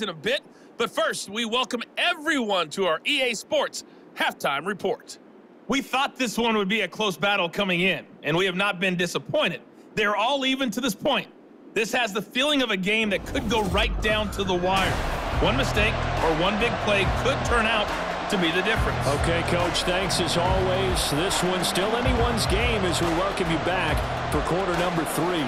in a bit, but first, we welcome everyone to our EA Sports Halftime Report. We thought this one would be a close battle coming in, and we have not been disappointed. They're all even to this point. This has the feeling of a game that could go right down to the wire. One mistake or one big play could turn out to be the difference. Okay, Coach, thanks as always. This one's still anyone's game as we welcome you back for quarter number 3.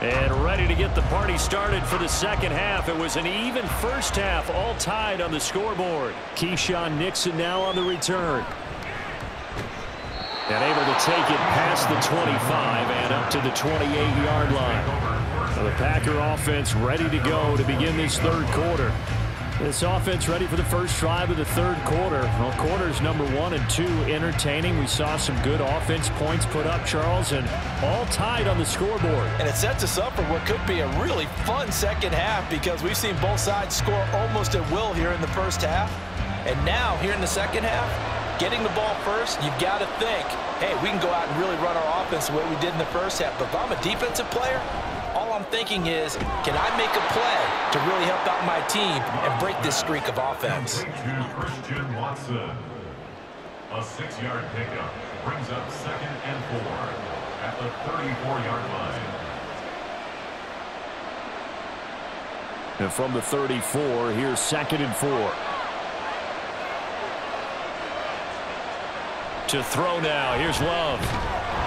And ready to get the party started for the second half. It was an even first half, all tied on the scoreboard. Keyshawn Nixon now on the return. And able to take it past the 25 and up to the 28-yard line. So the Packer offense ready to go to begin this third quarter. This offense ready for the first drive of the third quarter. Well, quarters number 1 and 2 entertaining. We saw some good offense points put up, Charles, and all tied on the scoreboard. And it sets us up for what could be a really fun second half because we've seen both sides score almost at will here in the first half. And now, here in the second half, getting the ball first, you've got to think, hey, we can go out and really run our offense the way we did in the first half. But if I'm a defensive player, all I'm thinking is, can I make a play to really help out my team and break this streak of offense? Christian Watson. A 6-yard pickup brings up 2nd and 4 at the 34-yard line. And from the 34, here's 2nd and 4. To throw now, here's Love.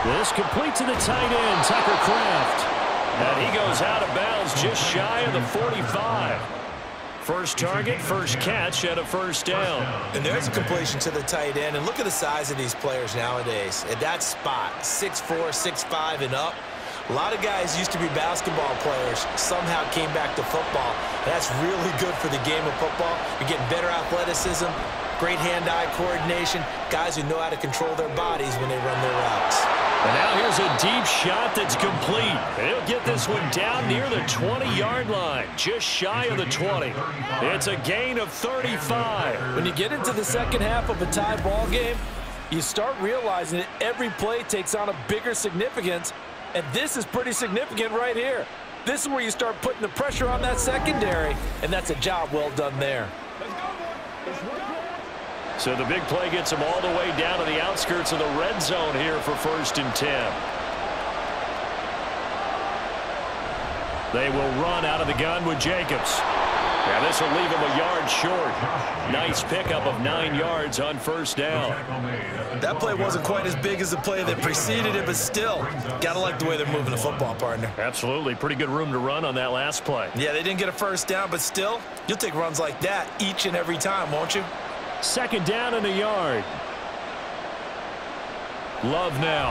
This complete to the tight end, Tucker Kraft. And he goes out of bounds just shy of the 45. First target, first catch, and a first down. And there's a completion to the tight end. And look at the size of these players nowadays. At that spot, 6'4", 6'5", and up. A lot of guys used to be basketball players, somehow came back to football. That's really good for the game of football. You're getting better athleticism, great hand-eye coordination, guys who know how to control their bodies when they run their routes. And now here's a deep shot that's complete. He'll get this one down near the 20-yard line, just shy of the 20. It's a gain of 35. When you get into the second half of a tie ball game, you start realizing that every play takes on a bigger significance, and this is pretty significant right here. This is where you start putting the pressure on that secondary, and that's a job well done there. So the big play gets them all the way down to the outskirts of the red zone here for 1st and 10. They will run out of the gun with Jacobs. Yeah, this will leave him a yard short. Nice pickup of 9 yards on first down. That play wasn't quite as big as the play that preceded it, but still, got to like the way they're moving the football, partner. Absolutely. Pretty good room to run on that last play. Yeah, they didn't get a first down, but still, you'll take runs like that each and every time, won't you? 2nd down and a yard. Love now.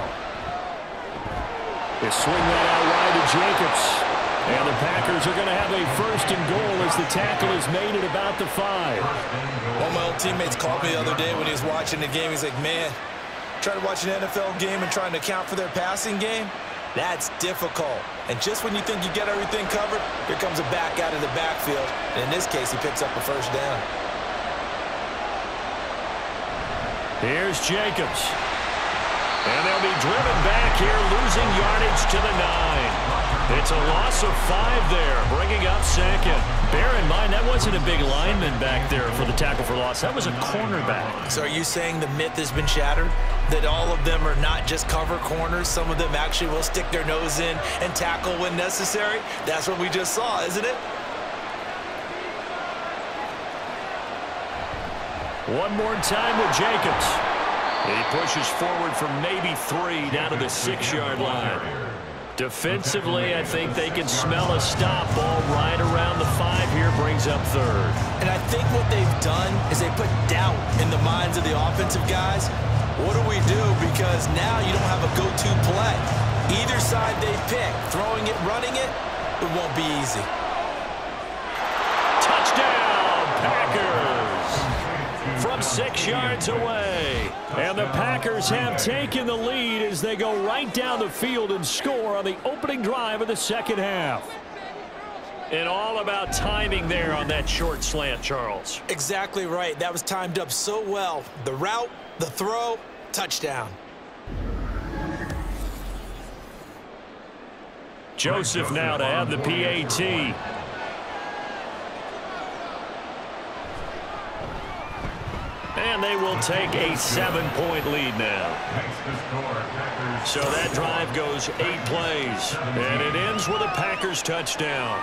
They swing that out wide to Jacobs. And the Packers are going to have a 1st and goal as the tackle is made at about the 5. One of my old teammates called me the other day when he was watching the game. He's like, man, trying to watch an NFL game and trying to account for their passing game, that's difficult. And just when you think you get everything covered, here comes a back out of the backfield. And in this case, he picks up a first down. Here's Jacobs. And they'll be driven back here, losing yardage to the 9. It's a loss of 5 there, bringing up 2nd. Bear in mind, that wasn't a big lineman back there for the tackle for loss. That was a cornerback. So are you saying the myth has been shattered? That all of them are not just cover corners? Some of them actually will stick their nose in and tackle when necessary? That's what we just saw, isn't it? One more time with Jacobs. He pushes forward from maybe 3 down to the 6-yard line. Defensively, I think they can smell a stop. Ball right around the 5 here, brings up 3rd. And I think what they've done is they put doubt in the minds of the offensive guys. What do we do? Because now you don't have a go-to play. Either side they pick, throwing it, running it, it won't be easy. 6 yards away. And the Packers have taken the lead as they go right down the field and score on the opening drive of the second half. And all about timing there on that short slant, Charles. Exactly right. That was timed up so well. The route, the throw, touchdown. Joseph now to have the PAT. And they will take a 7-point lead now. So that drive goes 8 plays. And it ends with a Packers touchdown.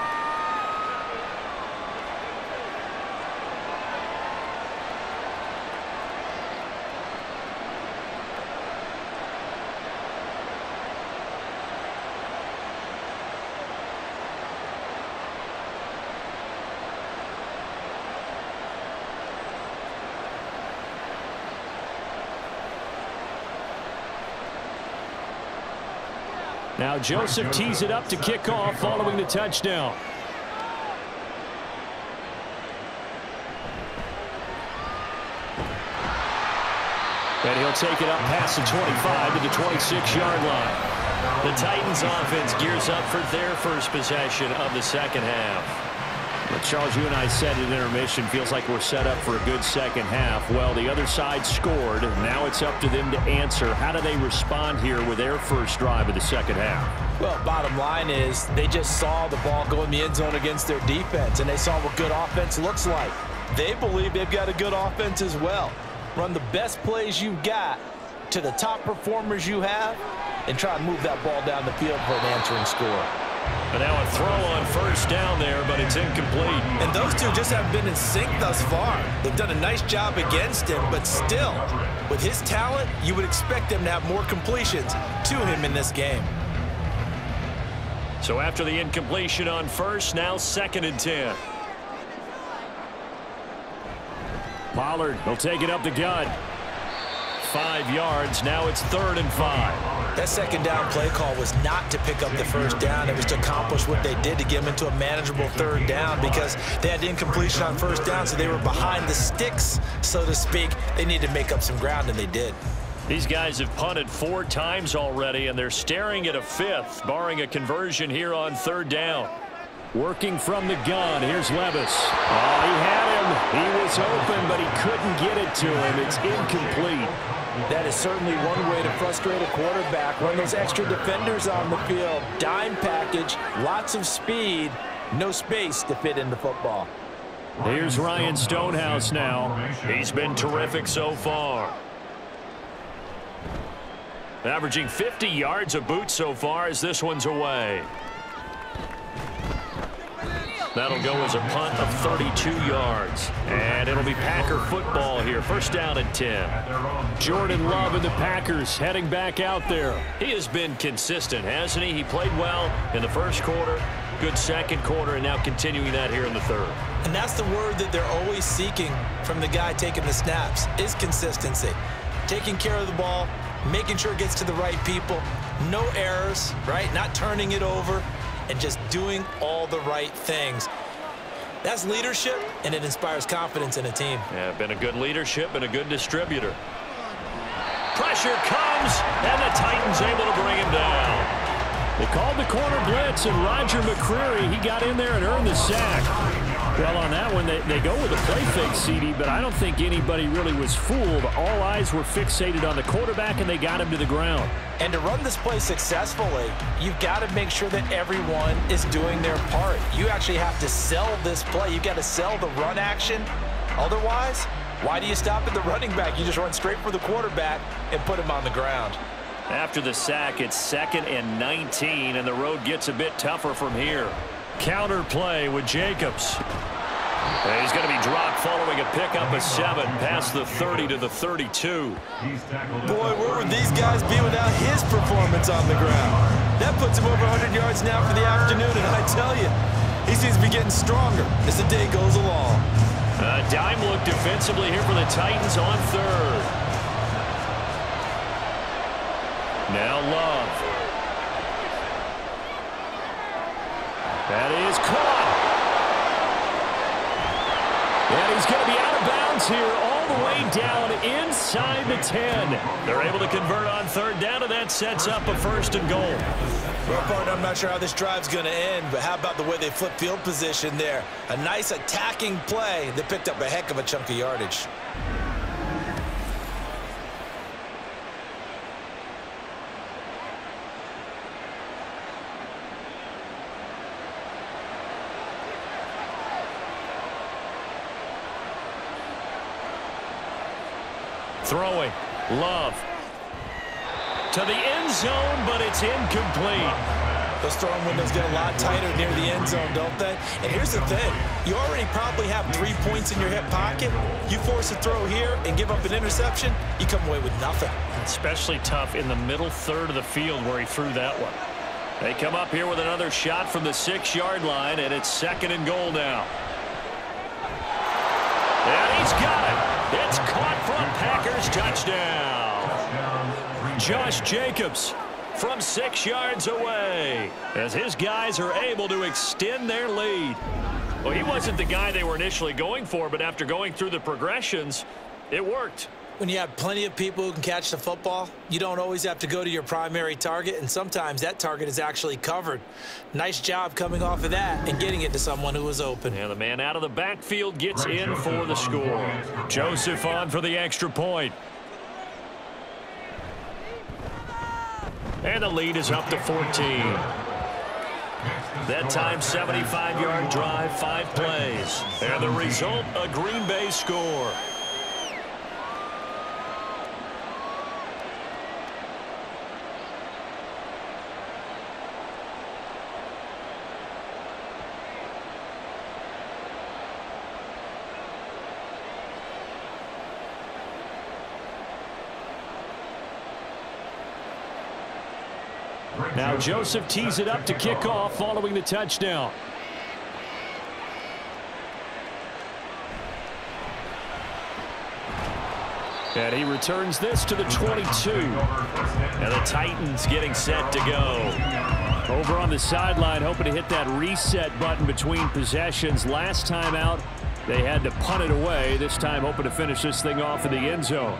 Now Joseph tees it up to kick off following the touchdown. And he'll take it up past the 25 to the 26-yard line. The Titans offense gears up for their first possession of the second half. Well, Charles, you and I said at intermission, feels like we're set up for a good second half. Well, the other side scored. Now it's up to them to answer. How do they respond here with their first drive of the second half? Well, bottom line is they just saw the ball go in the end zone against their defense, and they saw what good offense looks like. They believe they've got a good offense as well. Run the best plays you've got to the top performers you have and try and move that ball down the field for an answering score. But now a throw on first down there, but it's incomplete. And those two just haven't been in sync thus far. They've done a nice job against him, but still, with his talent, you would expect him to have more completions to him in this game. So after the incompletion on first, now 2nd and 10. Pollard will take it up the gut. 5 yards. Now it's 3rd and 5. That second down play call was not to pick up the first down. It was to accomplish what they did to get them into a manageable 3rd down because they had incompletion on first down, so they were behind the sticks, so to speak. They needed to make up some ground, and they did. These guys have punted 4 times already, and they're staring at a 5th, barring a conversion here on 3rd down. Working from the gun, here's Levis. Oh, he had him. He was open, but he couldn't get it to him. It's incomplete. That is certainly one way to frustrate a quarterback. Run those extra defenders on the field. Dime package, lots of speed, no space to fit in the football. Here's Ryan Stonehouse now. He's been terrific so far. Averaging 50 yards a boot so far as this one's away. That'll go as a punt of 32 yards. And it'll be Packer football here. 1st down and 10. Jordan Love and the Packers heading back out there. He has been consistent, hasn't he? He played well in the 1st quarter, good 2nd quarter, and now continuing that here in the 3rd. And that's the word that they're always seeking from the guy taking the snaps, is consistency. Taking care of the ball, making sure it gets to the right people, no errors, right? Not turning it over, and just doing all the right things. That's leadership, and it inspires confidence in a team. Yeah, been a good leadership and a good distributor. Pressure comes, and the Titans able to bring him down. They called the corner blitz, and Roger McCreary, he got in there and earned the sack. Well, on that one, they go with a play fake, CD, but I don't think anybody really was fooled. All eyes were fixated on the quarterback, and they got him to the ground. And to run this play successfully, you've got to make sure that everyone is doing their part. You actually have to sell this play. You've got to sell the run action. Otherwise, why do you stop at the running back? You just run straight for the quarterback and put him on the ground. After the sack, it's 2nd and 19, and the road gets a bit tougher from here. Counter play with Jacobs. And he's going to be dropped following a pickup of 7 past the 30 to the 32. Boy, where would these guys be without his performance on the ground? That puts him over 100 yards now for the afternoon, and I tell you, he seems to be getting stronger as the day goes along. A dime look defensively here for the Titans on 3rd. Now Love. That is caught. And he is going to be out of bounds here, all the way down inside the 10. They're able to convert on third down, and that sets up a 1st and goal. Well, partner, I'm not sure how this drive's going to end, but how about the way they flip field position there? A nice attacking play that picked up a heck of a chunk of yardage. Throwing. Love. To the end zone, but it's incomplete. Those throwing windows get a lot tighter near the end zone, don't they? And here's the thing. You already probably have 3 points in your hip pocket. You force a throw here and give up an interception, you come away with nothing. Especially tough in the middle third of the field where he threw that one. They come up here with another shot from the 6-yard line, and it's 2nd and goal now. And he's got it. It's caught from Packers touchdown. Josh Jacobs from 6 yards away as his guys are able to extend their lead. Well, he wasn't the guy they were initially going for, but after going through the progressions, it worked. When you have plenty of people who can catch the football, you don't always have to go to your primary target, and sometimes that target is actually covered. Nice job coming off of that and getting it to someone who was open. And the man out of the backfield gets in for the score. Joseph on for the extra point. And the lead is up to 14. That time, 75-yard drive, 5 plays. And the result, a Green Bay score. Now Joseph tees it up to kick off following the touchdown. And he returns this to the 22. And the Titans getting set to go. Over on the sideline, hoping to hit that reset button between possessions. Last time out, they had to punt it away. This time hoping to finish this thing off in the end zone.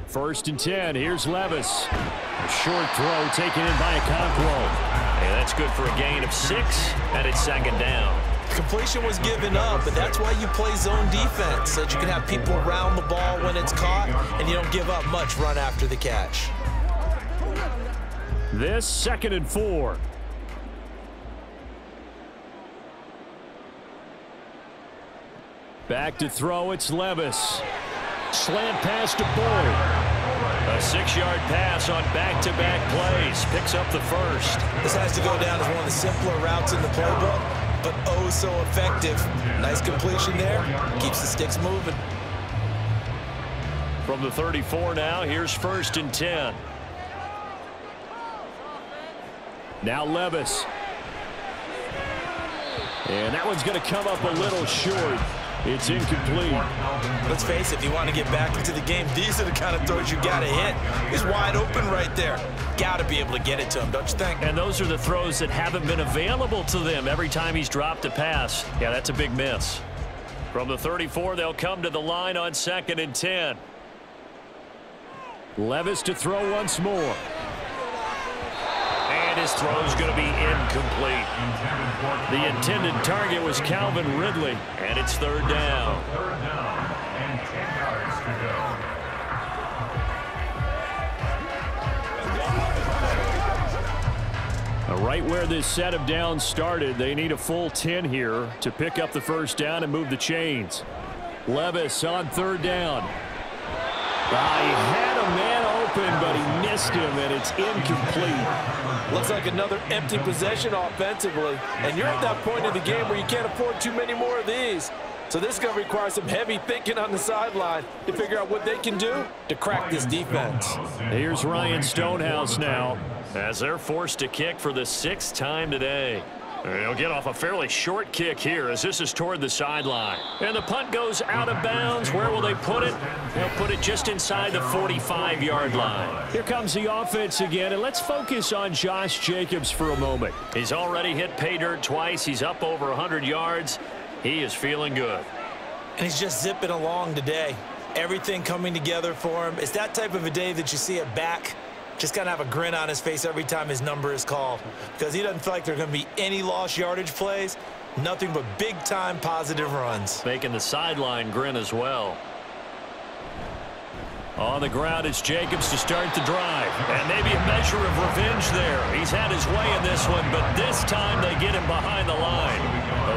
First and 10. Here's Levis. A short throw taken in by Okonkwo. And that's good for a gain of 6, and it's 2nd down. Completion was given up, but that's why you play zone defense, so that you can have people around the ball when it's caught, and you don't give up much run after the catch. This 2nd and 4. Back to throw, it's Levis. Slant pass to Boyd. A 6-yard pass on back-to-back plays. Picks up the 1st. This has to go down as one of the simpler routes in the playbook, but oh so effective. Nice completion there. Keeps the sticks moving. From the 34 now, here's 1st and 10. Now Levis. And that one's going to come up a little short. It's incomplete. Let's face it, if you want to get back into the game, these are the kind of throws you got to hit. He's wide open right there. Got to be able to get it to him, don't you think? And those are the throws that haven't been available to them every time he's dropped a pass. Yeah, that's a big miss. From the 34, they'll come to the line on 2nd and 10. Levis to throw once more. And his throw's going to be incomplete. The intended target was Calvin Ridley, and it's 3rd down. 3rd down and 10 yards to go. Right where this set of downs started, they need a full 10 here to pick up the 1st down and move the chains. Levis on 3rd down. He had a man open, but he missed him, and it's incomplete. Looks like another empty possession offensively, and you're at that point in the game where you can't afford too many more of these. So this is going to require some heavy thinking on the sideline to figure out what they can do to crack this defense. Here's Ryan Stonehouse now as they're forced to kick for the 6th time today. He'll get off a fairly short kick here as this is toward the sideline. And the punt goes out of bounds. Where will they put it? They'll put it just inside the 45-yard line. Here comes the offense again, and let's focus on Josh Jacobs for a moment. He's already hit pay dirt twice. He's up over 100 yards. He is feeling good. And he's just zipping along today. Everything coming together for him. It's that type of a day that you see a back just kind of have a grin on his face every time his number is called, because he doesn't feel like there are going to be any lost yardage plays, nothing but big-time positive runs. Making the sideline grin as well. On the ground, it's Jacobs to start the drive. And maybe a measure of revenge there. He's had his way in this one, but this time they get him behind the line.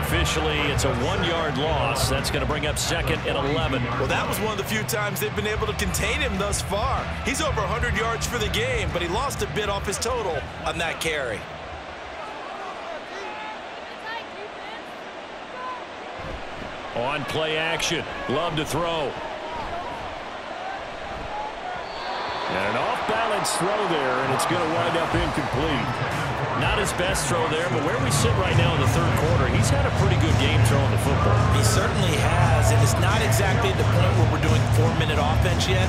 Officially, it's a 1-yard loss. That's going to bring up 2nd and 11. Well, that was one of the few times they've been able to contain him thus far. He's over 100 yards for the game, but he lost a bit off his total on that carry. On play action. Love to throw. And an off-balance throw there, and it's going to wind up incomplete. Not his best throw there, but where we sit right now in the third quarter, he's had a pretty good game throwing the football. He certainly has, and it's not exactly at the point where we're doing 4-minute offense yet,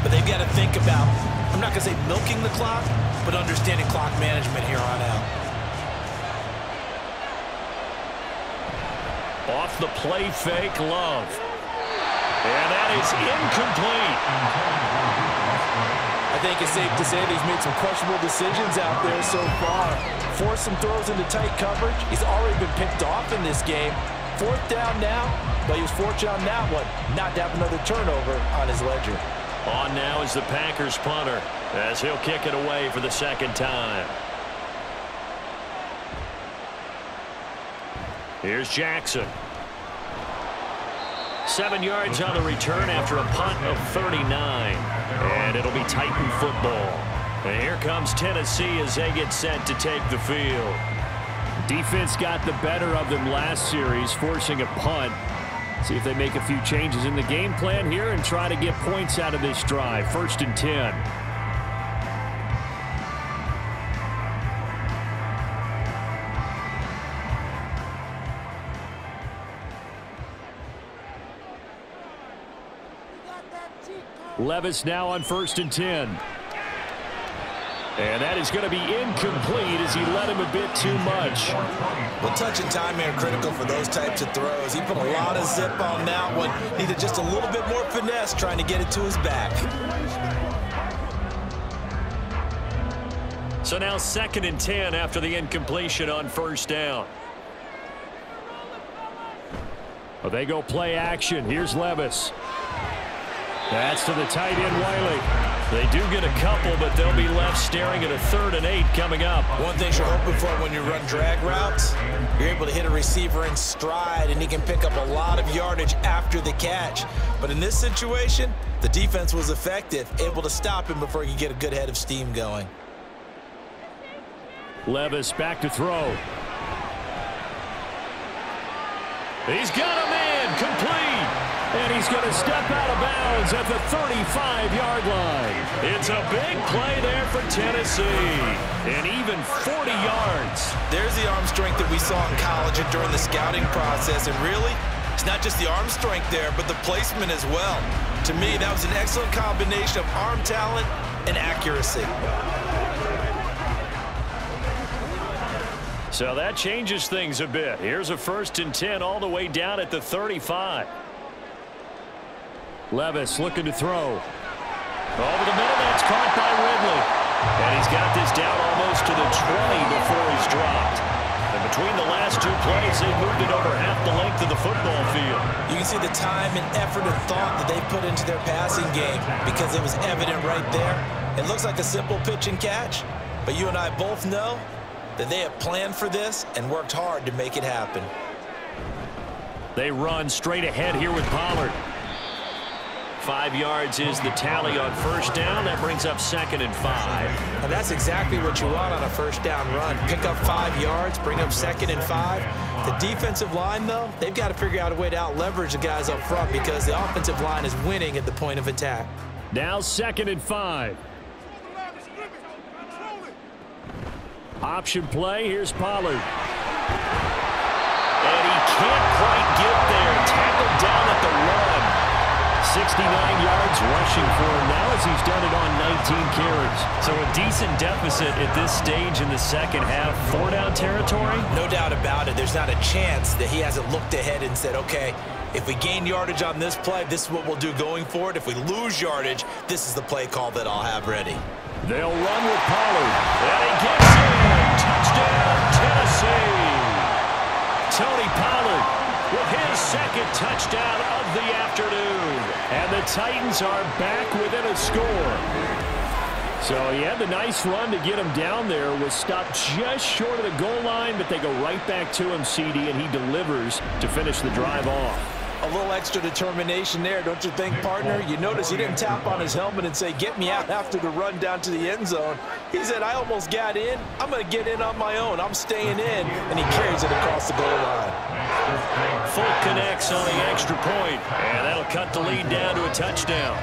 but they've got to think about, I'm not going to say milking the clock, but understanding clock management here on out. Off the play fake, Love. And that is incomplete. I think it's safe to say that he's made some questionable decisions out there so far. Forced some throws into tight coverage. He's already been picked off in this game. 4th down now, but he was fortunate on that one not to have another turnover on his ledger. On now is the Packers punter as he'll kick it away for the 2nd time. Here's Jackson. 7 yards on the return after a punt of 39. And it'll be Titan football. And here comes Tennessee as they get set to take the field. Defense got the better of them last series, forcing a punt. See if they make a few changes in the game plan here and try to get points out of this drive. 1st and 10. Levis now on 1st and 10. And that is going to be incomplete as he led him a bit too much. Well, touch and timing are critical for those types of throws. He put a lot of zip on that one. Needed just a little bit more finesse trying to get it to his back. So now 2nd and 10 after the incompletion on 1st down. Well, they go play action. Here's Levis. That's to the tight end, Wiley. They do get a couple, but they'll be left staring at a 3rd and 8 coming up. One thing you're hoping for when you run drag routes, you're able to hit a receiver in stride, and he can pick up a lot of yardage after the catch. But in this situation, the defense was effective, able to stop him before he could get a good head of steam going. Levis back to throw. He's got a man complete. And he's going to step out of bounds at the 35-yard line. It's a big play there for Tennessee. And even 40 yards. There's the arm strength that we saw in college and during the scouting process. And really, it's not just the arm strength there, but the placement as well. To me, that was an excellent combination of arm talent and accuracy. So that changes things a bit. Here's a 1st and 10 all the way down at the 35. Levis looking to throw. Over the middle, that's caught by Ridley. And he's got this down almost to the 20 before he's dropped. And between the last 2 plays, they've moved it over half the length of the football field. You can see the time and effort and thought that they put into their passing game because it was evident right there. It looks like a simple pitch and catch, but you and I both know that they have planned for this and worked hard to make it happen. They run straight ahead here with Pollard. 5 yards is the tally on 1st down. That brings up 2nd and 5. And that's exactly what you want on a 1st down run. Pick up 5 yards, bring up 2nd and 5. The defensive line, though, they've got to figure out a way to out-leverage the guys up front because the offensive line is winning at the point of attack. Now 2nd and 5. Option play. Here's Pollard. down at the 1. 69 yards rushing for him now as he's done it on 19 carries. So a decent deficit at this stage in the second half. 4-down territory? No doubt about it. There's not a chance that he hasn't looked ahead and said, okay, if we gain yardage on this play, this is what we'll do going forward. If we lose yardage, this is the play call that I'll have ready. They'll run with Pollard. And he gets in. Touchdown, Tennessee. Tony Pollard with his second touchdown of the afternoon. And the Titans are back within a score. So he had the nice run to get him down there. Was stopped just short of the goal line, but they go right back to him, CD, and he delivers to finish the drive off. A little extra determination there, don't you think, partner? You notice he didn't tap on his helmet and say, get me out after the run down to the end zone. He said, I almost got in. I'm going to get in on my own. I'm staying in. And he carries it across the goal line. Full connects on the extra point, and that'll cut the lead down to a touchdown.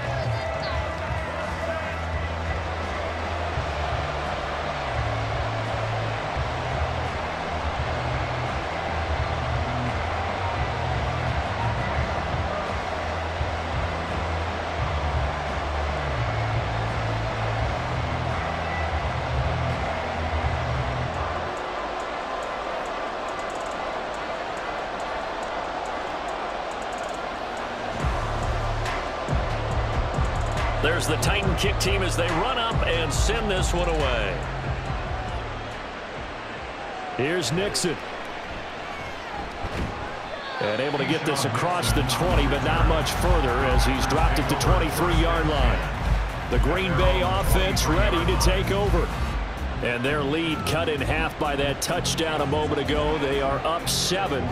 There's the Titan kick team as they run up and send this one away. Here's Nixon. And able to get this across the 20, but not much further as he's dropped it to 23-yard line. The Green Bay offense ready to take over. And their lead cut in half by that touchdown a moment ago. They are up 7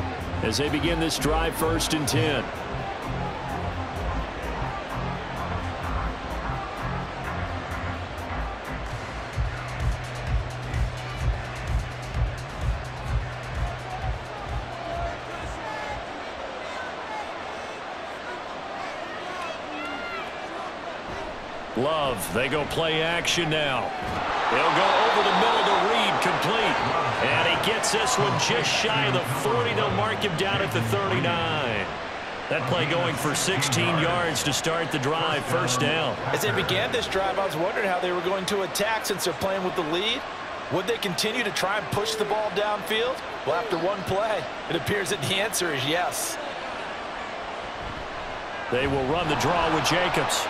as they begin this drive 1st and 10. Love, they go play action now. He'll go over the middle to Reed, complete. And he gets this one just shy of the 40. They'll mark him down at the 39. That play going for 16 yards to start the drive, 1st down. As they began this drive, I was wondering how they were going to attack since they're playing with the lead. Would they continue to try and push the ball downfield? Well, after one play, it appears that the answer is yes. They will run the draw with Jacobs.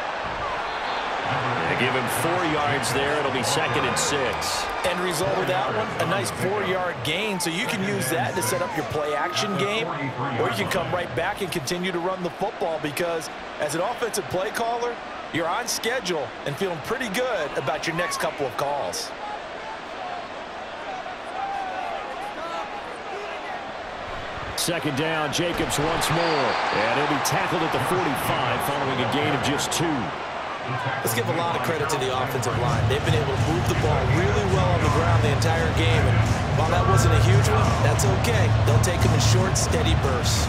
They give him 4 yards there. It'll be 2nd and 6. End result of that one, a nice 4-yard gain. So you can use that to set up your play action game, or you can come right back and continue to run the football because as an offensive play caller, you're on schedule and feeling pretty good about your next couple of calls. Second down, Jacobs once more. And he'll be tackled at the 45 following a gain of just 2. Let's give a lot of credit to the offensive line. They've been able to move the ball really well on the ground the entire game. And while that wasn't a huge one, that's okay. They'll take them in short, steady bursts.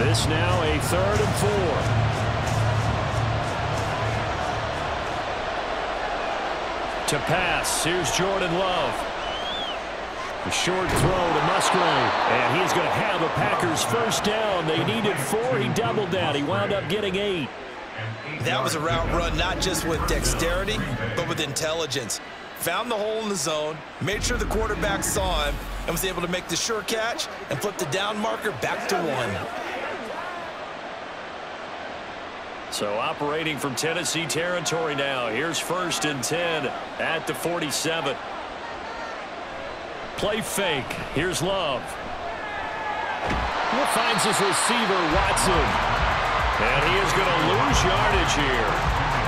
This now a 3rd and 4. To pass, here's Jordan Love. A short throw to Musgrave. And he's going to have a Packers 1st down. They needed 4. He doubled that. He wound up getting 8. That was a route run not just with dexterity, but with intelligence. Found the hole in the zone, made sure the quarterback saw him, and was able to make the sure catch and flip the down marker back to 1. So operating from Tennessee territory now. Here's 1st and 10 at the 47. Play fake. Here's Love. Finds his receiver, Watson. And he is going to lose yardage here.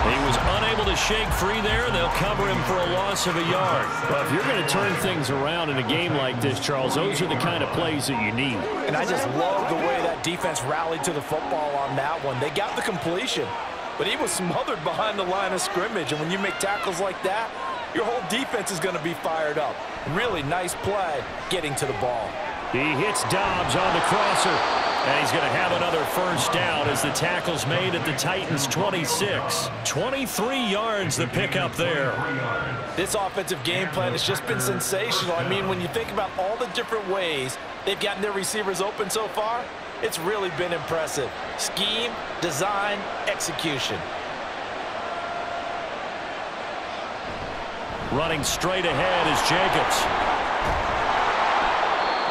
He was unable to shake free there. They'll cover him for a loss of a yard. Well, if you're going to turn things around in a game like this, Charles, those are the kind of plays that you need. And I just love the way that defense rallied to the football on that one. They got the completion, but he was smothered behind the line of scrimmage. And when you make tackles like that, your whole defense is going to be fired up. Really nice play getting to the ball. He hits Dobbs on the crosser. And he's going to have another first down as the tackle's made at the Titans' 26. 23 yards the pickup there. This offensive game plan has just been sensational. I mean, when you think about all the different ways they've gotten their receivers open so far, it's really been impressive. Scheme, design, execution. Running straight ahead is Jacobs.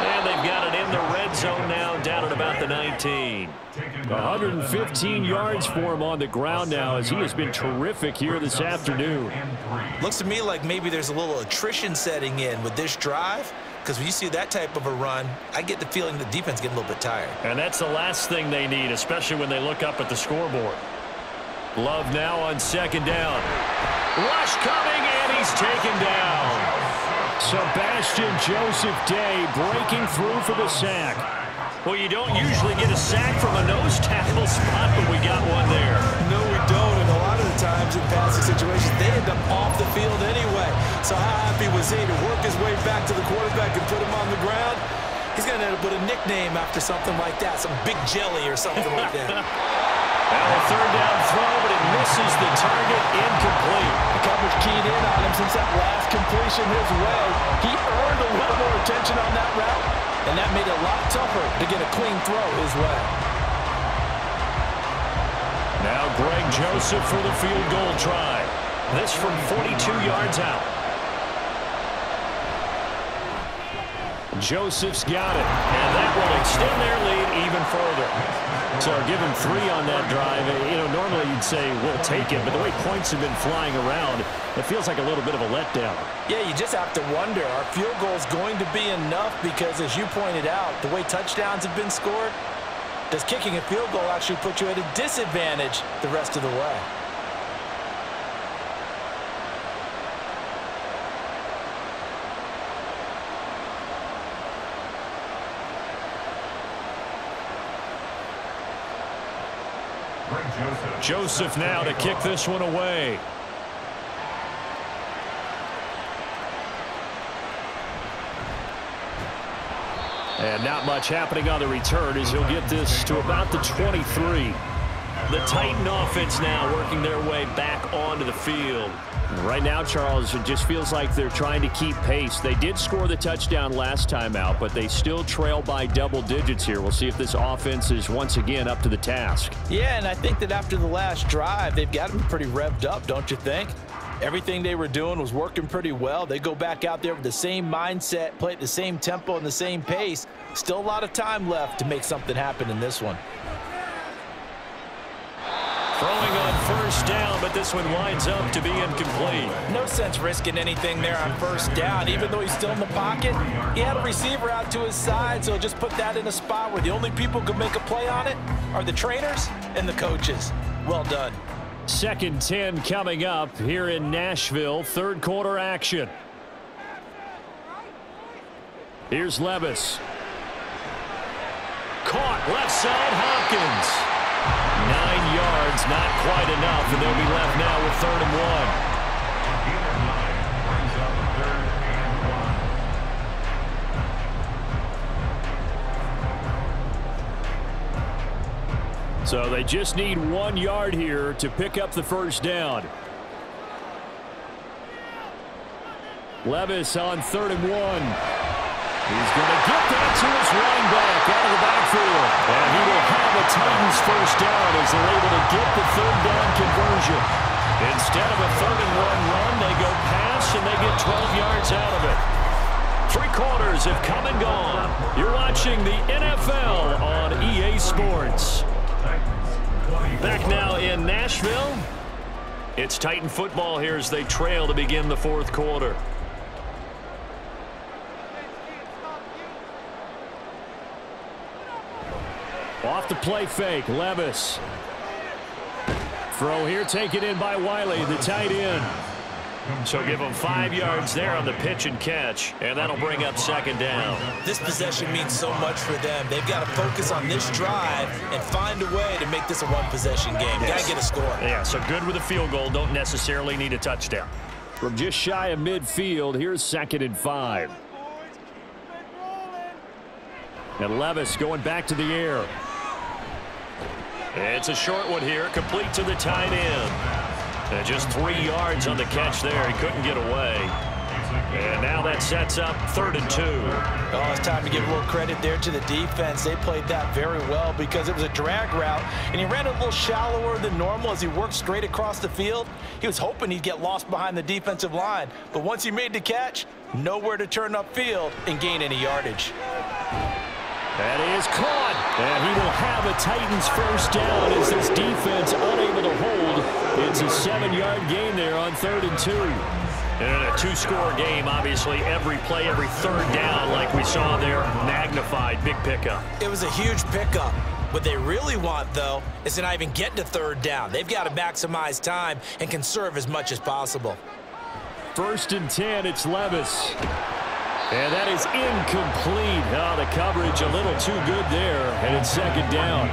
And they've got it in the red zone now, down at about the 19. 115 yards for him on the ground now, as he has been terrific here this afternoon. Looks to me like maybe there's a little attrition setting in with this drive, because when you see that type of a run, I get the feeling the defense getting a little bit tired. And that's the last thing they need, especially when they look up at the scoreboard. Love now on second down. Rush coming, and he's taken down. Sebastian Joseph Day breaking through for the sack. Well, you don't usually get a sack from a nose tackle spot, but we got one there. No, we don't, and a lot of the times in passing situations, they end up off the field anyway. So how happy was he to work his way back to the quarterback and put him on the ground? He's going to end up with a nickname after something like that, some Big Jelly or something like that. Now a third down throw, but it misses the target, incomplete. The coverage keyed in on him since that last completion his way. He earned a little more attention on that route, and that made it a lot tougher to get a clean throw his way. Now Greg Joseph for the field goal try. This from 42 yards out. Joseph's got it, and that will extend their lead even further. So give him 3 on that drive. You know, normally you'd say we'll take it, but the way points have been flying around, it feels like a little bit of a letdown. Yeah, you just have to wonder, are field goals going to be enough? Because as you pointed out, the way touchdowns have been scored, does kicking a field goal actually put you at a disadvantage the rest of the way? Joseph now to kick this one away. And not much happening on the return as he'll get this to about the 23. The Titan offense now working their way back onto the field. Right now, Charles, it just feels like they're trying to keep pace. They did score the touchdown last time out, but they still trail by double digits here. We'll see if this offense is once again up to the task. Yeah, and I think that after the last drive, they've got to be pretty revved up, don't you think? Everything they were doing was working pretty well. They go back out there with the same mindset, play at the same tempo and the same pace. Still a lot of time left to make something happen in this one. Throwing on first down, but this one winds up to be incomplete. No sense risking anything there on first down. Even though he's still in the pocket, he had a receiver out to his side, so just put that in a spot where the only people who can make a play on it are the trainers and the coaches. Well done. 2nd and 10 coming up here in Nashville. Third quarter action. Here's Levis. Caught left side, Hopkins. 9 yards, not quite enough, and they'll be left now with 3rd and 1. So they just need 1 yard here to pick up the first down. Levis on 3rd and 1. He's going to get that to his running back out of the backfield. And he will have the Titans first down as they're able to get the 3rd down conversion. Instead of a 3rd and 1 run, they go pass and they get 12 yards out of it. 3 quarters have come and gone. You're watching the NFL on EA Sports. Back now in Nashville. It's Titan football here as they trail to begin the 4th quarter. Off the play fake, Levis. Throw here taken in by Wiley, the tight end. So give them 5 yards there on the pitch and catch, and that'll bring up 2nd down. This possession means so much for them. They've got to focus on this drive and find a way to make this a one-possession game. Got to get a score. Yeah, so good with a field goal. Don't necessarily need a touchdown. From just shy of midfield, here's 2nd and 5. And Levis going back to the air. It's a short one here, complete to the tight end. And just 3 yards on the catch there. He couldn't get away. And now that sets up 3rd and 2. Oh, it's time to give a little credit there to the defense. They played that very well because it was a drag route, and he ran a little shallower than normal as he worked straight across the field. He was hoping he'd get lost behind the defensive line, but once he made the catch, nowhere to turn upfield and gain any yardage. That is caught, and he will have a Titans first down as this defense unable to hold. It's a 7-yard gain there on 3rd and 2. And in a 2-score game, obviously, every play, every 3rd down, like we saw there, magnified, big pickup. It was a huge pickup. What they really want, though, is to not even get to 3rd down. They've got to maximize time and conserve as much as possible. 1st and 10, it's Levis. And that is incomplete. Oh, the coverage a little too good there, and it's 2nd down.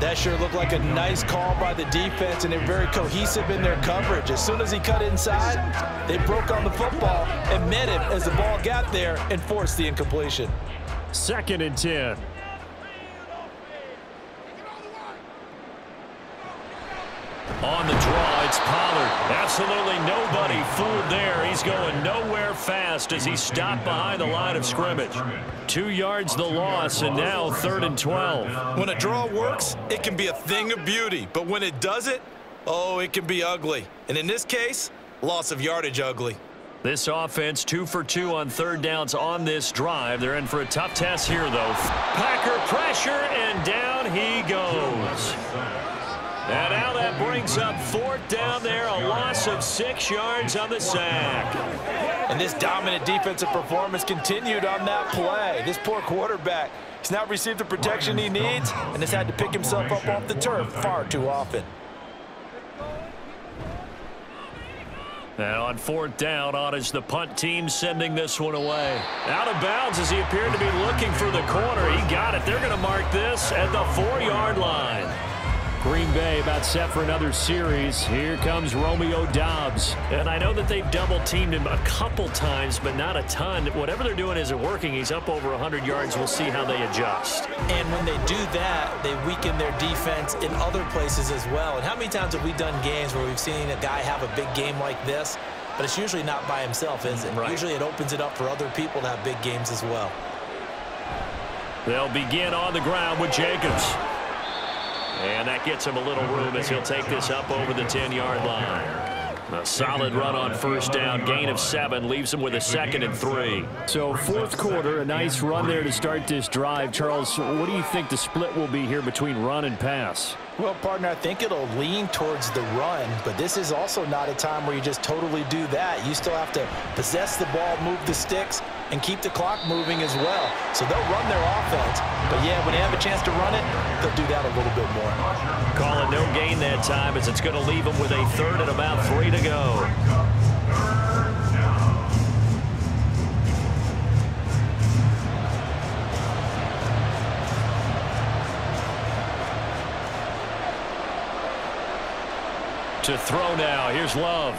That sure looked like a nice call by the defense, and they're very cohesive in their coverage. As soon as he cut inside, they broke on the football and met him as the ball got there and forced the incompletion. 2nd and 10. On the draw, it's Pollard. Absolutely nobody fooled there. He's going nowhere fast as he stopped behind the line of scrimmage. 2 yards the loss, and now 3rd and 12. When a draw works, it can be a thing of beauty. But when it doesn't, oh, it can be ugly. And in this case, loss of yardage ugly. This offense 2 for 2 on 3rd downs on this drive. They're in for a tough test here, though. Packer pressure, and down he goes. And now that brings up 4th down there, a loss of 6 yards on the sack. And this dominant defensive performance continued on that play. This poor quarterback has not received the protection he needs and has had to pick himself up off the turf far too often. And on 4th down, on is the punt team sending this one away. Out of bounds as he appeared to be looking for the corner. He got it. They're going to mark this at the 4-yard line. Green Bay about set for another series. Here comes Romeo Doubs. And I know that they've double-teamed him a couple times, but not a ton. Whatever they're doing isn't working. He's up over 100 yards. We'll see how they adjust. And when they do that, they weaken their defense in other places as well. And how many times have we done games where we've seen a guy have a big game like this? But it's usually not by himself, is it? Right. Usually it opens it up for other people to have big games as well. They'll begin on the ground with Jacobs. And that gets him a little room as he'll take this up over the 10-yard line. A solid run on 1st down, gain of 7, leaves him with a 2nd and 3. So 4th quarter, a nice run there to start this drive. Charles, what do you think the split will be here between run and pass? Well, partner, I think it'll lean towards the run, but this is also not a time where you just totally do that. You still have to possess the ball, move the sticks, and keep the clock moving as well. So they'll run their offense, but yeah, when they have a chance to run it, they'll do that a little bit more. Call it no gain that time as it's going to leave them with a 3rd and about 3 to go. To throw now. Here's Love.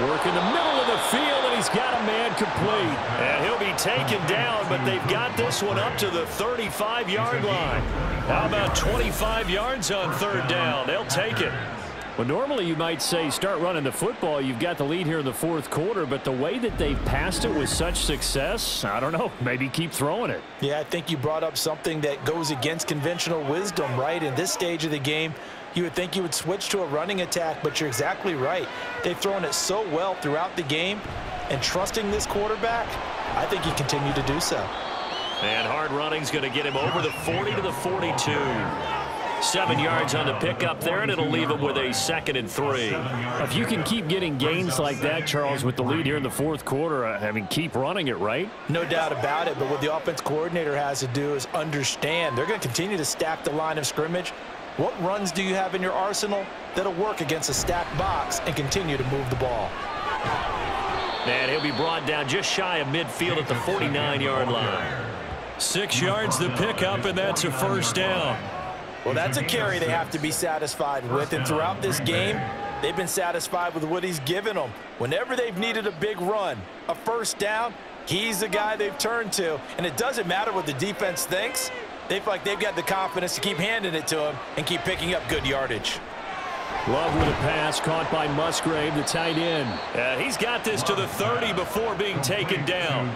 Work in the middle of the field, and he's got a man complete. And he'll be taken down, but they've got this one up to the 35-yard line. How about 25 yards on 3rd down? They'll take it. Well, normally you might say start running the football. You've got the lead here in the 4th quarter, but the way that they've passed it with such success, I don't know, maybe keep throwing it. Yeah, I think you brought up something that goes against conventional wisdom, right? In this stage of the game, you would think you would switch to a running attack, but you're exactly right. They've thrown it so well throughout the game, and trusting this quarterback, I think he continued to do so. And hard running's going to get him over the 40 to the 42. 7 yards on the pickup there, and it'll leave him with a 2nd and 3. If you can keep getting gains like that, Charles, with the lead here in the 4th quarter, I mean, keep running it, right? No doubt about it, but what the offense coordinator has to do is understand. They're going to continue to stack the line of scrimmage. What runs do you have in your arsenal that'll work against a stacked box and continue to move the ball? And he'll be brought down just shy of midfield at the 49-yard line. 6 yards the pickup, and that's a 1st down. Well, that's a carry they have to be satisfied with, and throughout this game, they've been satisfied with what he's given them. Whenever they've needed a big run, a 1st down, He's the guy they've turned to, and it doesn't matter what the defense thinks. They feel like they've got the confidence to keep handing it to him and keep picking up good yardage. Love with a pass caught by Musgrave, the tight end. He's got this to the 30 before being taken down.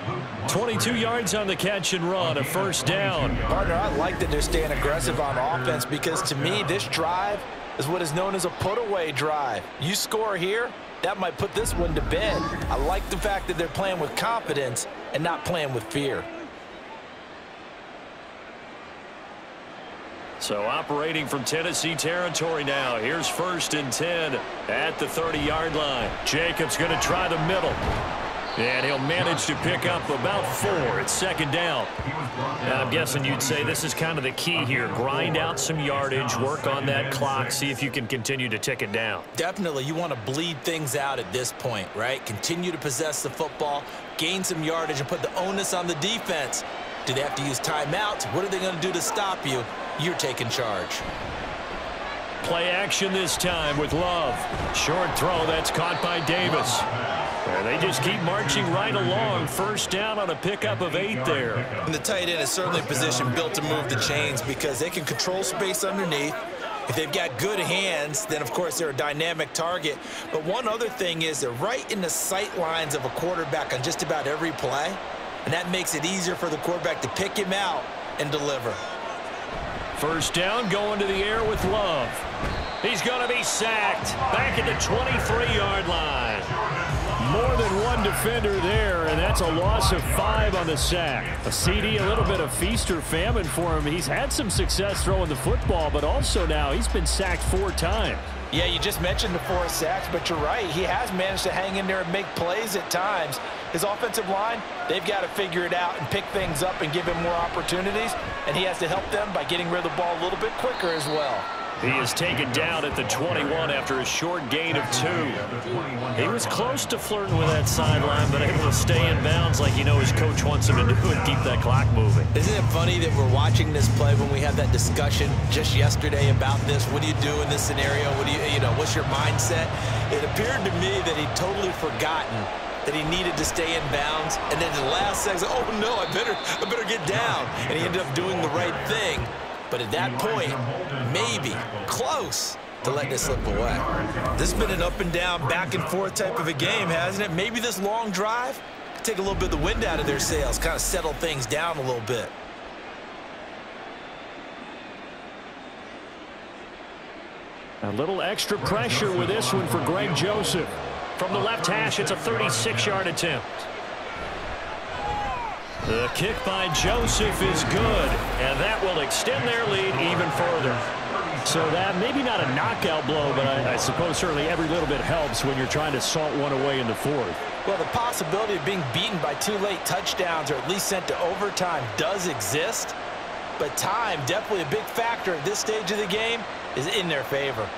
22 yards on the catch and run, a first down. Partner, I like that they're staying aggressive on offense because to me, this drive is what is known as a put-away drive. You score here, that might put this one to bed. I like the fact that they're playing with confidence and not playing with fear. So operating from Tennessee territory now. Here's 1st and 10 at the 30-yard line. Jacobs going to try the middle. And he'll manage to pick up about 4. It's 2nd down. Now, I'm guessing you'd say this is kind of the key here. Grind out some yardage, work on that clock, see if you can continue to tick it down. Definitely, you want to bleed things out at this point, right? Continue to possess the football, gain some yardage, and put the onus on the defense. Do they have to use timeouts? What are they going to do to stop you? You're taking charge. Play action this time with Love. Short throw, that's caught by Davis. And they just keep marching right along. 1st down on a pickup of 8 there. And the tight end is certainly a position built to move the chains because they can control space underneath. If they've got good hands, then of course they're a dynamic target. But one other thing is they're right in the sight lines of a quarterback on just about every play. And that makes it easier for the quarterback to pick him out and deliver. 1st down, going to the air with Love. He's going to be sacked back at the 23-yard line. More than one defender there, and that's a loss of 5 on the sack. A CD, a little bit of feast or famine for him. He's had some success throwing the football, but also now he's been sacked 4 times. Yeah, you just mentioned the 4 sacks, but you're right. He has managed to hang in there and make plays at times. His offensive line, they've got to figure it out and pick things up and give him more opportunities, and he has to help them by getting rid of the ball a little bit quicker as well. He is taken down at the 21 after a short gain of 2. He was close to flirting with that sideline, but able to stay in bounds like his coach wants him to do and keep that clock moving. Isn't it funny that we're watching this play when we had that discussion just yesterday about this? What do you do in this scenario? What do what's your mindset? It appeared to me that he'd totally forgotten that he needed to stay in bounds, and then the last second, oh no, I better get down, and he ended up doing the right thing. But at that point, maybe close to letting it slip away. This has been an up and down, back and forth type of a game, hasn't it? Maybe this long drive could take a little bit of the wind out of their sails, kind of settle things down a little bit. A little extra pressure with this one for Greg Joseph. From the left hash, it's a 36-yard attempt. The kick by Joseph is good, and that will extend their lead even further. So that maybe not a knockout blow, but I suppose certainly every little bit helps when you're trying to salt one away in the 4th. Well, the possibility of being beaten by 2 late touchdowns or at least sent to overtime does exist, but time, definitely a big factor at this stage of the game, is in their favor.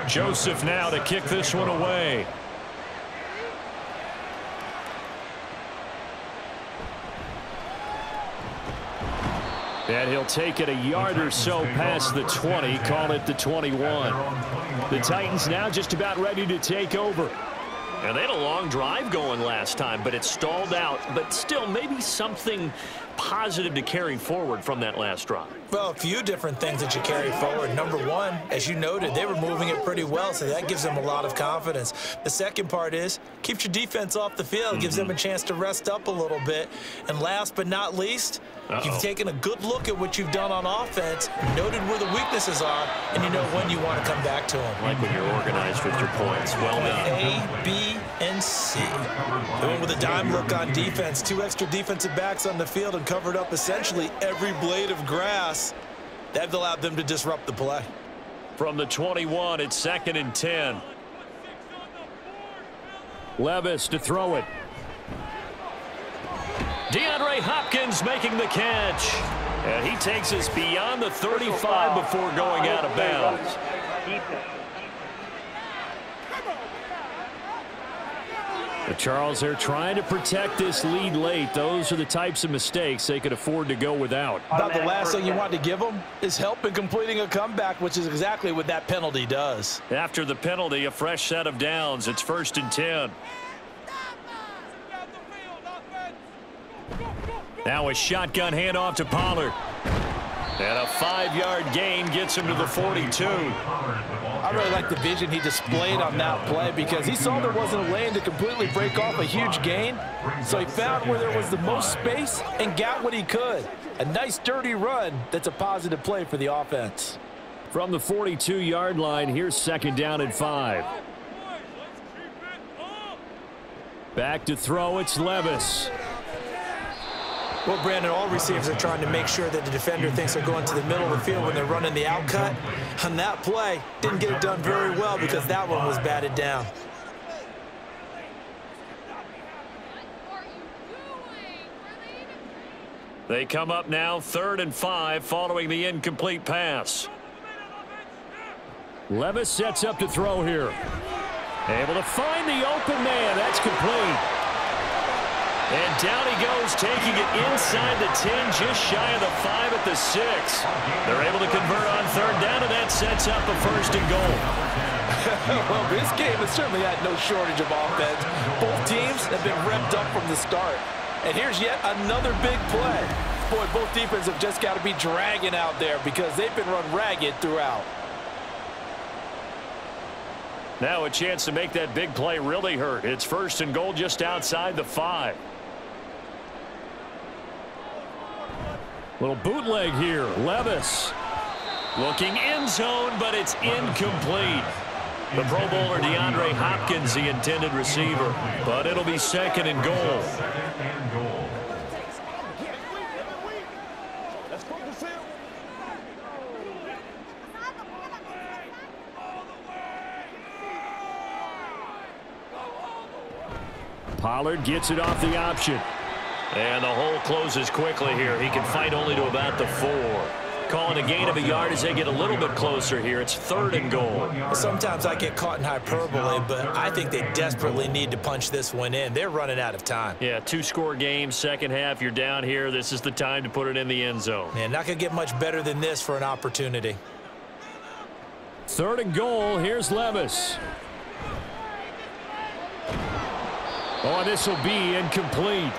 Joseph now to kick this one away. And he'll take it a yard or so past the 20, call it the 21. The Titans now just about ready to take over. And they had a long drive going last time, but it stalled out. But still, maybe something positive to carry forward from that last drive. Well, a few different things that you carry forward. Number one, as you noted, they were moving it pretty well, so that gives them a lot of confidence. The second part is, keeps your defense off the field, gives them a chance to rest up a little bit. And last but not least, you've taken a good look at what you've done on offense, noted where the weaknesses are, and you know when you want to come back to them. Like when you're organized with your points. Well done. A, B, and C. They went with a dime look on defense. 2 extra defensive backs on the field and covered up essentially every blade of grass. That allowed them to disrupt the play. From the 21, it's 2nd and 10. Levis to throw it. DeAndre Hopkins making the catch. And he takes us beyond the 35 before going out of bounds. But Charles, they're trying to protect this lead late. Those are the types of mistakes they could afford to go without. About the last thing you want to give them is help in completing a comeback, which is exactly what that penalty does. After the penalty, a fresh set of downs. It's 1st and 10. Now a shotgun handoff to Pollard. And a 5-yard gain gets him to the 42. I really like the vision he displayed on that play because he saw there wasn't a lane to completely break off a huge gain. So he found where there was the most space and got what he could. A nice, dirty run that's a positive play for the offense. From the 42-yard line, here's 2nd down and 5. Back to throw, it's Levis. Well, Brandon, all receivers are trying to make sure that the defender thinks they're going to the middle of the field when they're running the out cut. On that play, didn't get it done very well because that one was batted down. They come up now 3rd and 5 following the incomplete pass. Levis sets up to throw here. Able to find the open man. That's complete. And down he goes, taking it inside the 10, just shy of the 5 at the 6. They're able to convert on 3rd down, and that sets up a 1st and goal. Well, this game has certainly had no shortage of offense. Both teams have been revved up from the start. And here's yet another big play. Boy, both defenses have just got to be dragging out there because they've been run ragged throughout. Now a chance to make that big play really hurt. It's 1st and goal just outside the 5. Little bootleg here. Levis looking end zone, but it's incomplete. The Pro Bowler DeAndre Hopkins, the intended receiver, but it'll be 2nd and goal. Pollard gets it off the option. And the hole closes quickly here. He can fight only to about the 4. Calling a gain of a yard as they get a little bit closer here. It's 3rd and goal. Sometimes I get caught in hyperbole, but I think they desperately need to punch this one in. They're running out of time. Yeah, 2-score game, second half. You're down here. This is the time to put it in the end zone. Man, not going to get much better than this for an opportunity. 3rd and goal. Here's Levis. Oh, this will be incomplete.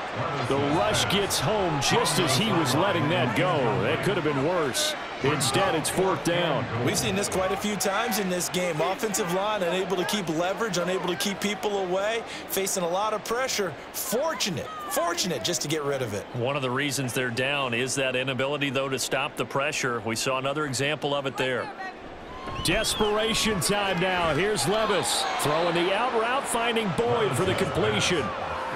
The rush gets home just as he was letting that go. That could have been worse. Instead, it's 4th down. We've seen this quite a few times in this game. Offensive line unable to keep leverage, unable to keep people away, facing a lot of pressure. Fortunate just to get rid of it. One of the reasons they're down is that inability, though, to stop the pressure. We saw another example of it there. Desperation time now. Here's Levis throwing the out route, finding Boyd for the completion.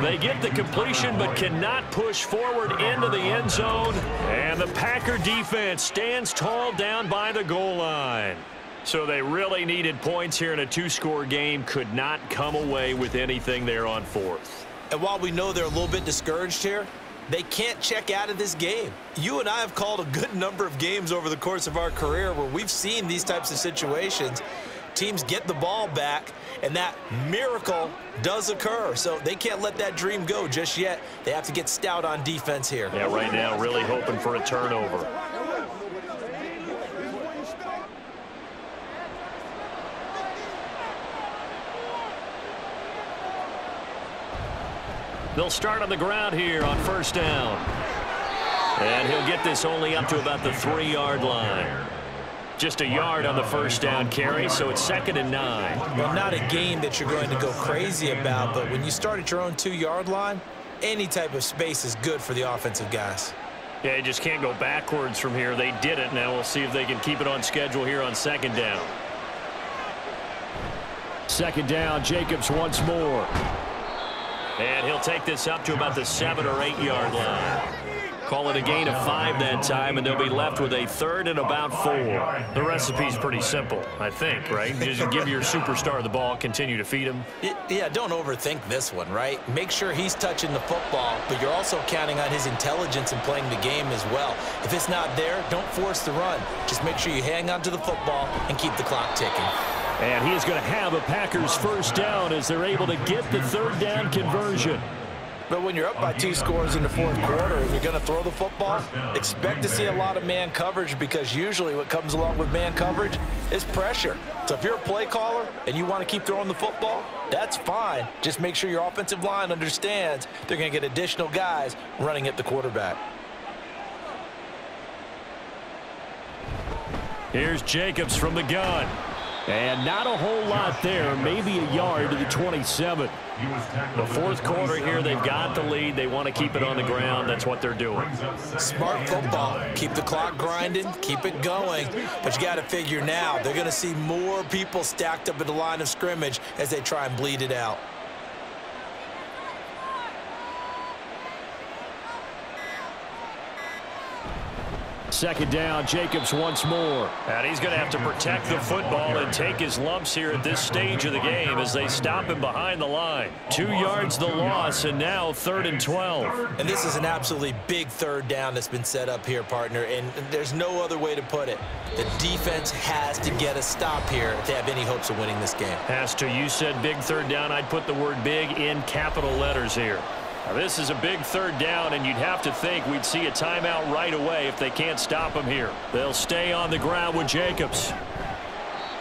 They get the completion but cannot push forward into the end zone. And the Packer defense stands tall down by the goal line. So they really needed points here in a 2-score game. Could not come away with anything there on 4th. And while we know they're a little bit discouraged here, they can't check out of this game. You and I have called a good number of games over the course of our career where we've seen these types of situations. Teams get the ball back, and that miracle does occur. So they can't let that dream go just yet. They have to get stout on defense here. Yeah, right now really hoping for a turnover. They'll start on the ground here on 1st down. And he'll get this only up to about the 3-yard line. Just a yard on the 1st down carry, so it's 2nd and 9. Well, not a game that you're going to go crazy about, but when you start at your own 2-yard line, any type of space is good for the offensive guys. Yeah, you just can't go backwards from here. They did it. Now we'll see if they can keep it on schedule here on 2nd down. 2nd down, Jacobs once more. And he'll take this up to about the 7- or 8-yard line. Call it a gain of 5 that time, and they'll be left with a 3rd and about 4. The recipe's pretty simple, I think, right? Just give your superstar the ball, continue to feed him. Yeah, don't overthink this one, right? Make sure he's touching the football, but you're also counting on his intelligence in playing the game as well. If it's not there, don't force the run. Just make sure you hang on to the football and keep the clock ticking. And he is going to have a Packers first down as they're able to get the third down conversion. But when you're up by 2 scores in the fourth quarter and you're going to throw the football, expect to see a lot of man coverage, because usually what comes along with man coverage is pressure. So if you're a play caller and you want to keep throwing the football, that's fine. Just make sure your offensive line understands they're going to get additional guys running at the quarterback. Here's Jacobs from the gun. And not a whole lot there, maybe a yard to the 27. The fourth quarter here, they've got the lead. They want to keep it on the ground. That's what they're doing. Smart football. Keep the clock grinding, keep it going. But you got to figure now, they're going to see more people stacked up at the line of scrimmage as they try and bleed it out. Second down, Jacobs once more. And he's going to have to protect the football and take his lumps here at this stage of the game as they stop him behind the line. 2 yards the loss, and now 3rd and 12. And this is an absolutely big third down that's been set up here, partner, and there's no other way to put it. The defense has to get a stop here if they have any hopes of winning this game. Has to. You said big third down. I'd put the word big in capital letters here. Now, this is a big third down, and you'd have to think we'd see a timeout right away if they can't stop him here. They'll stay on the ground with Jacobs.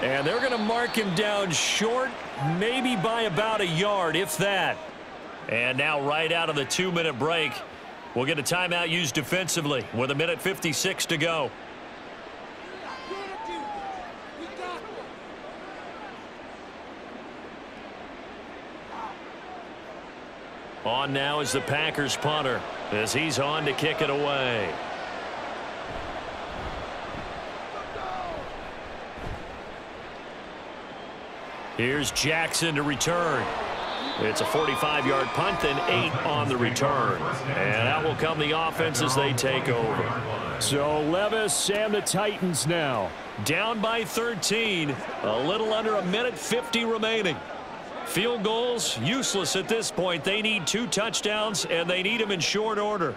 And they're going to mark him down short, maybe by about a yard, if that. And now right out of the 2-minute break, we'll get a timeout used defensively with 1:56 to go. On now is the Packers punter as he's on to kick it away. Here's Jackson to return. It's a 45-yard punt and 8 on the return. And out will come the offense as they take over. So Levis and the Titans now down by 13. A little under 1:50 remaining. Field goals, useless at this point. They need 2 touchdowns, and they need them in short order.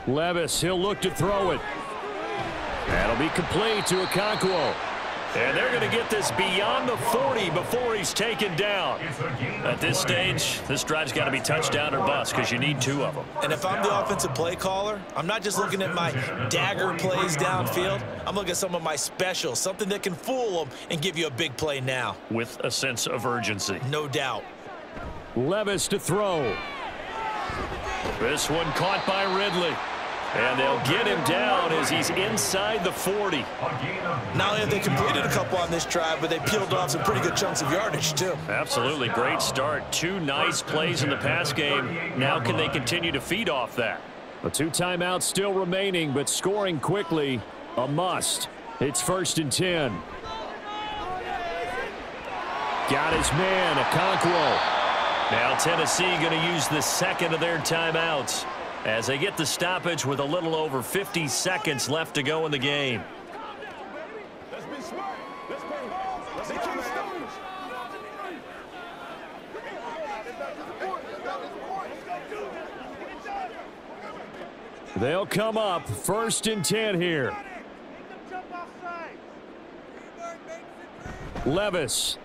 Levis, he'll look to throw it. That'll be complete to Okonkwo. And they're going to get this beyond the 40 before he's taken down. At this stage, this drive's got to be touchdown or bust because you need 2 of them. And if I'm the offensive play caller, I'm not just looking at my dagger plays downfield. I'm looking at some of my specials, something that can fool them and give you a big play now. With a sense of urgency. No doubt. Levis to throw. This one caught by Ridley. And they'll get him down as he's inside the 40. Not only have they completed a couple on this drive, but they peeled off some pretty good chunks of yardage, too. Absolutely. Great start. 2 nice plays in the pass game. Now can they continue to feed off that? The 2 timeouts still remaining, but scoring quickly, a must. It's 1st and 10. Got his man, Okonkwo. Now Tennessee going to use the 2nd of their timeouts as they get the stoppage with a little over 50 seconds left to go in the game. They'll come up 1st and 10 here. Levis.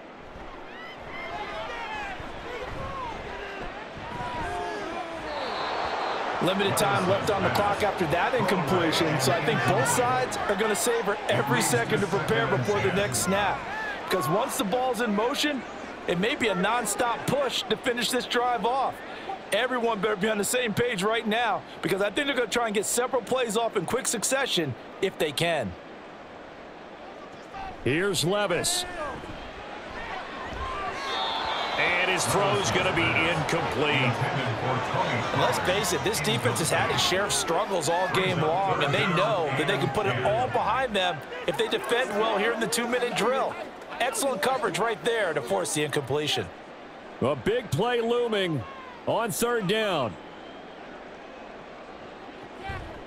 Limited time left on the clock after that incompletion, so I think both sides are going to savor every second to prepare before the next snap. Because once the ball's in motion, it may be a non-stop push to finish this drive off. Everyone better be on the same page right now, because I think they're going to try and get several plays off in quick succession if they can. Here's Levis. And his throw's going to be incomplete. And let's face it, this defense has had its share of struggles all game long, and they know that they can put it all behind them if they defend well here in the 2-minute drill. Excellent coverage right there to force the incompletion. A big play looming on 3rd down.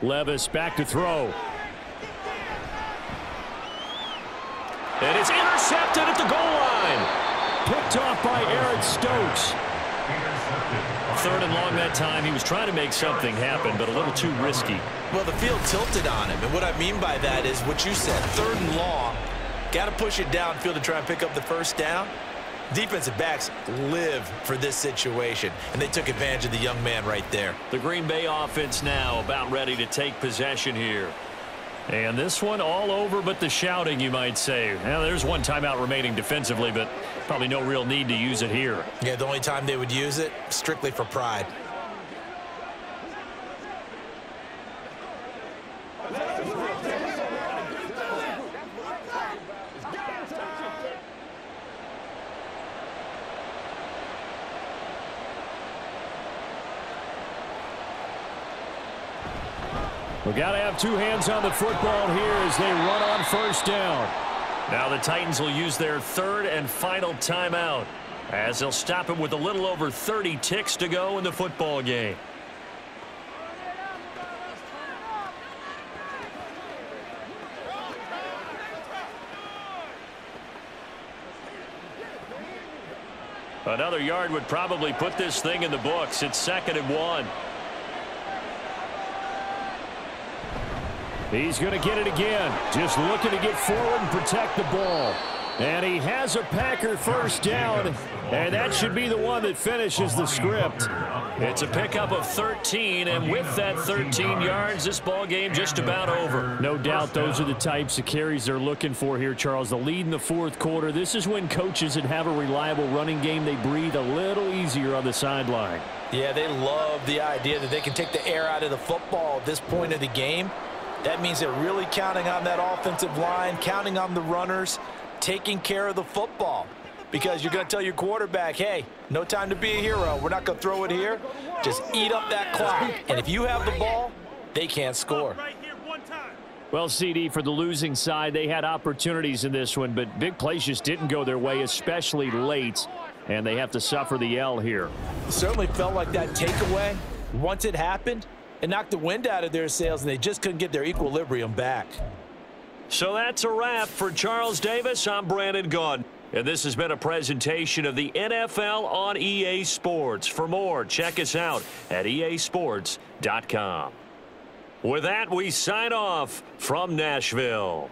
Levis back to throw. And it's intercepted at the goal line. Picked picked off by Aaron Stokes. Third and long that time. He was trying to make something happen, but a little too risky. Well, the field tilted on him, and what I mean by that is what you said, third and long. Got to push it downfield to try and pick up the first down. Defensive backs live for this situation, and they took advantage of the young man right there. The Green Bay offense now about ready to take possession here. And this one all over but the shouting, you might say. Now, there's one timeout remaining defensively, but probably no real need to use it here. Yeah, the only time they would use it, strictly for pride. We've got to have two hands on the football here as they run on first down. Now the Titans will use their third and final timeout as they'll stop it with a little over 30 ticks to go in the football game. Another yard would probably put this thing in the books. It's 2nd and 1. He's going to get it again. Just looking to get forward and protect the ball. And he has a Packer first down. And that should be the one that finishes the script. It's a pickup of 13. And with that 13 yards, this ball game just about over. No doubt those are the types of carries they're looking for here, Charles. The lead in the fourth quarter. This is when coaches that have a reliable running game, they breathe a little easier on the sideline. Yeah, they love the idea that they can take the air out of the football at this point of the game. That means they're really counting on that offensive line, counting on the runners, taking care of the football. Because you're going to tell your quarterback, hey, no time to be a hero. We're not going to throw it here. Just eat up that clock. And if you have the ball, they can't score. Well, CD, for the losing side, they had opportunities in this one, but big plays just didn't go their way, especially late. And they have to suffer the L here. It certainly felt like that takeaway, once it happened, it knocked the wind out of their sails, and they just couldn't get their equilibrium back. So that's a wrap for Charles Davis. I'm Brandon Gaudin. And this has been a presentation of the NFL on EA Sports. For more, check us out at easports.com. With that, we sign off from Nashville.